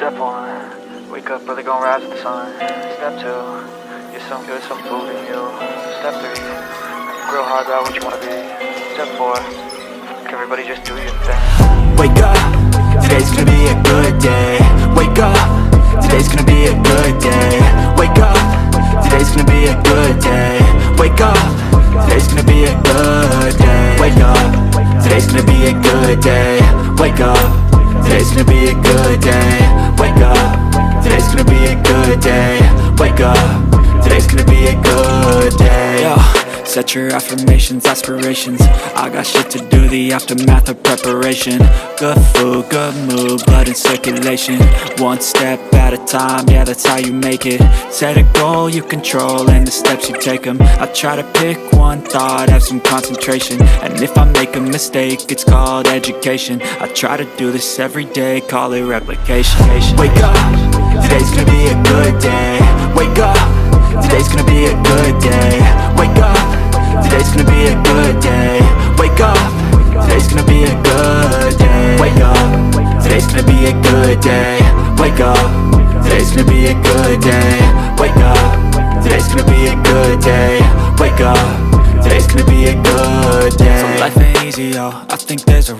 Step 1, wake up early, gon' rise with the sun. Step 2, get some good, some food in you. Step 3, grow hard about what you wanna be. Step 4, everybody just do your thing. Wake up, today's gonna be a good day. Wake up, today's gonna be a good day. Wake up, today's gonna be a good day. Wake up, today's gonna be a good day. Wake up, today's gonna be a good day. Wake up, today's gonna be a good day. Wake up, today's gonna be a good day. Wake up, today's gonna be a good day. Yo, set your affirmations, aspirations. I got shit to do, the aftermath of preparation. Good food, good mood, blood in circulation. One step at a time, yeah, that's how you make it. Set a goal you control and the steps you take them. I try to pick one thought, have some concentration. And if I make a mistake, it's called education. I try to do this every day, call it replication. Wake up, today's gonna be a good day. Wake up, today's gonna be a good day. Wake up, today's gonna be a good day. Wake up, today's gonna be a good day. Wake up, today's gonna be a good day. Wake up, today's gonna be a good day. Wake up, today's gonna be a good day. Wake up, today's gonna be a good day. So life ain't easy, yo, I think there's a